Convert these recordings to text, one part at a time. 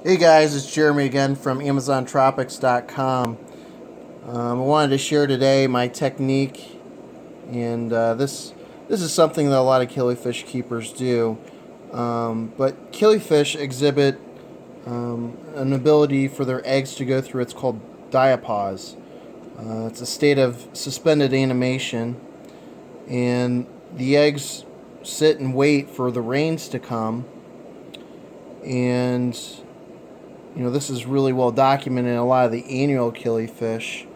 Hey guys, it's Jeremy again from AmazonTropics.com. I wanted to share today my technique, and this is something that a lot of killifish keepers do. But killifish exhibit an ability for their eggs to go through. It's called diapause. It's a state of suspended animation, and the eggs sit and wait for the rains to come, and this is really well documented in a lot of the annual killifish,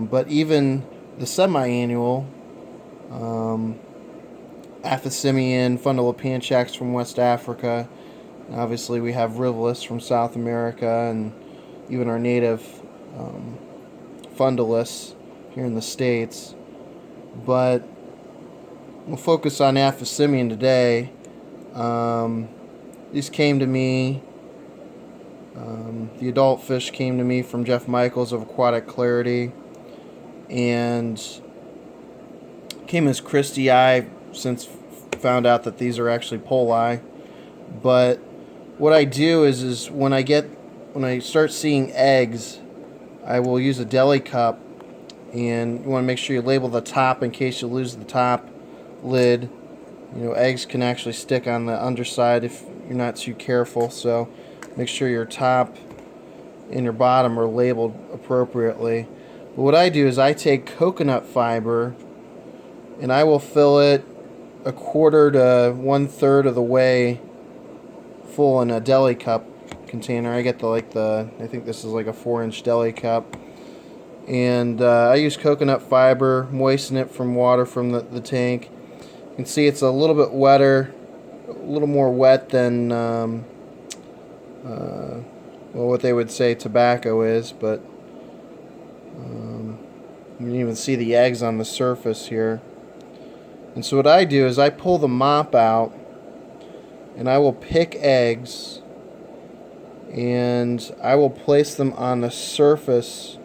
but even the semi-annual Aphyosemion, Fundulopanchax from West Africa. Obviously, we have Rivulus from South America, and even our native Fundulus here in the States. But we'll focus on Aphyosemion today. These came to me. The adult fish came to me from Jeff Michaels of Aquatic Clarity, and came as Christie Eye, since found out that these are actually poli. But what I do is when I start seeing eggs, I will use a deli cup, and you want to make sure you label the top in case you lose the top lid. Eggs can actually stick on the underside if you're not too careful, so make sure your top and your bottom are labeled appropriately. But what I do is I take coconut fiber and I will fill it a quarter to 1/3 of the way full in a deli cup container. I get I think this is like a 4-inch deli cup. And I use coconut fiber, moisten it from water from the tank. You can see it's a little bit wetter, a little more wet than what they would say tobacco is, but you can even see the eggs on the surface here. And so what I do is I pull the mop out, and I will pick eggs, and I will place them on the surface.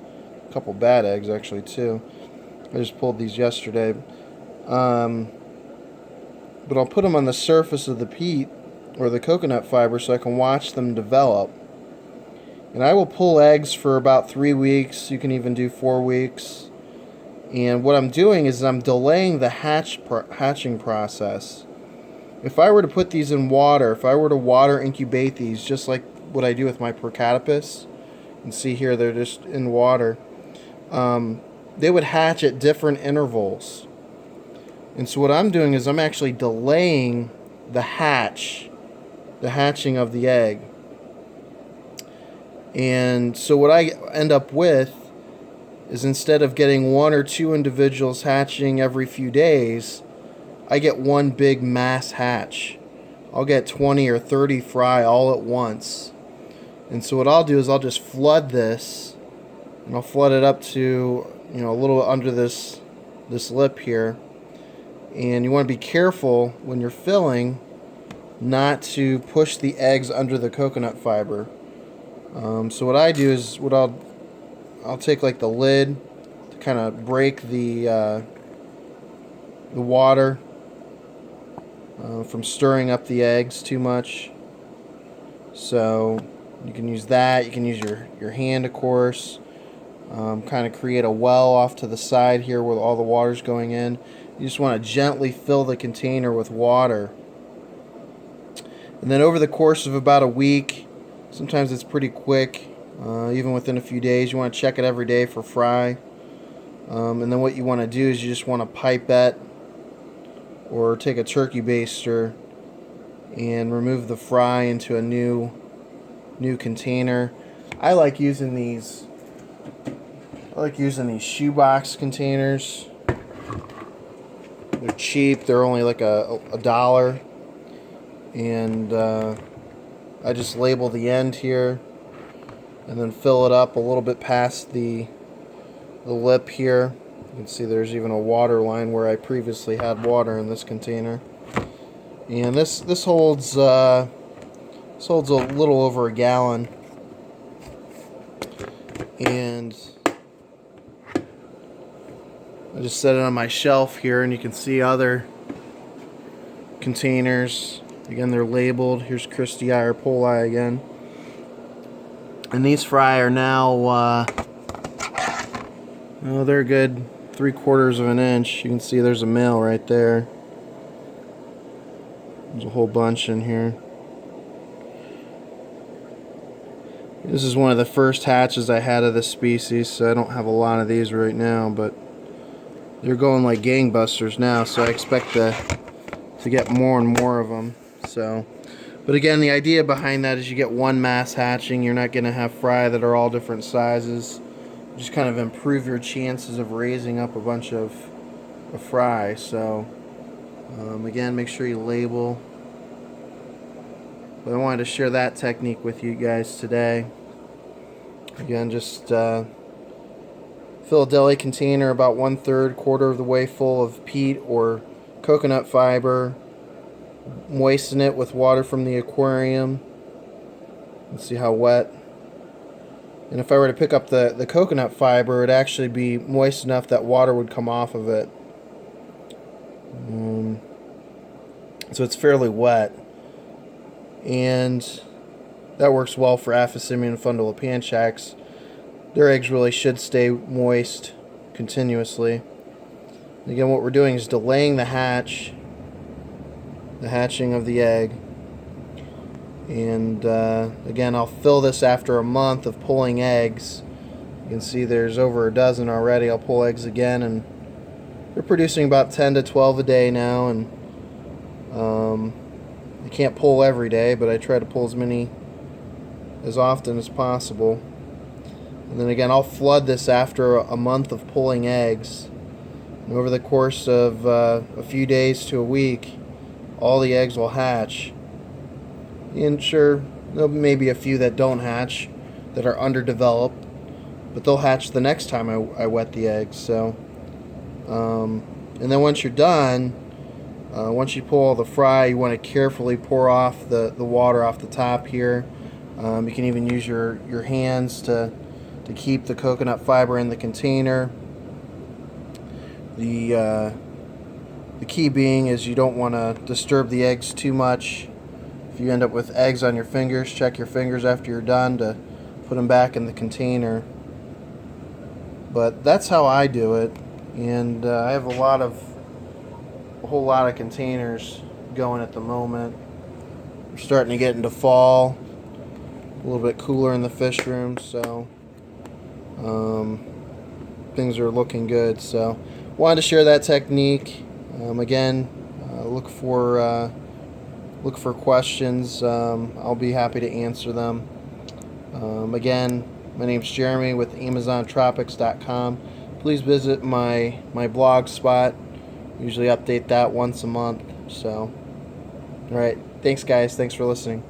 A couple bad eggs actually too. I just pulled these yesterday. But I'll put them on the surface of the peat or the coconut fiber so I can watch them develop. And I will pull eggs for about 3 weeks. You can even do 4 weeks. And what I'm doing is I'm delaying the hatching process. If I were to put these in water, if I were to water incubate these, just like what I do with my Procatopus, you can see here they're just in water, they would hatch at different intervals. And so what I'm doing is I'm actually delaying the hatching of the egg. And so what I end up with is, instead of getting 1 or 2 individuals hatching every few days, I get one big mass hatch. I'll get 20 or 30 fry all at once. And so what I'll do is I'll just flood this, and I'll flood it up to a little under this lip here. And you want to be careful when you're filling not to push the eggs under the coconut fiber. So what I do is I'll take like the lid to kind of break the water from stirring up the eggs too much. So you can use that. You can use your hand, of course. Kind of create a well off to the side here where all the water's going in. You just want to gently fill the container with water. And then over the course of about a week, sometimes it's pretty quick, even within a few days, you want to check it every day for fry. And then what you want to do is you just want to pipette or take a turkey baster and remove the fry into a new container. I like using these shoebox containers. They're cheap. They're only like a $1. And I just label the end here and then fill it up a little bit past the lip here. You can see there's even a water line where I previously had water in this container. And this holds a little over a gallon. And I just set it on my shelf here, and you can see other containers. Again, they're labeled. Here's Christie Eye or Poli again. And these fry are now, oh, they're good 3/4 of an inch. You can see there's a male right there. There's a whole bunch in here. This is one of the first hatches I had of this species, so I don't have a lot of these right now, but they're going like gangbusters now, so I expect to get more and more of them. So, but again, the idea behind that is you get one mass hatching. You're not going to have fry that are all different sizes. Just kind of improve your chances of raising up a bunch of fry. So, again, make sure you label. But I wanted to share that technique with you guys today. Again, just fill a deli container about 1/3, quarter of the way full of peat or coconut fiber. Moisten it with water from the aquarium. Let's see how wet. And if I were to pick up the coconut fiber, it'd actually be moist enough that water would come off of it. So it's fairly wet. And that works well for Aphyosemion and Fundulopanchax. Their eggs really should stay moist continuously. And again, what we're doing is delaying the hatching of the egg. And again, I'll fill this after a month of pulling eggs. You can see there's over a dozen already. I'll pull eggs again, and they're producing about 10 to 12 a day now. And I can't pull every day, but I try to pull as many as often as possible. And then again, I'll flood this after a month of pulling eggs. And over the course of a few days to a week, all the eggs will hatch. And sure, there'll be maybe a few that don't hatch, that are underdeveloped, but they'll hatch the next time I wet the eggs. So, and then once you're done, once you pull all the fry, you want to carefully pour off the water off the top here. You can even use your hands to keep the coconut fiber in the container. The key being is you don't want to disturb the eggs too much. If you end up with eggs on your fingers, check your fingers after you're done to put them back in the container. But that's how I do it, and I have a whole lot of containers going at the moment. We're starting to get into fall, a little bit cooler in the fish room, so things are looking good. So wanted to share that technique. Again, look for questions. I'll be happy to answer them. Again, my name's Jeremy with AmazonTropics.com. Please visit my blog spot. Usually update that once a month. So, all right. Thanks, guys. Thanks for listening.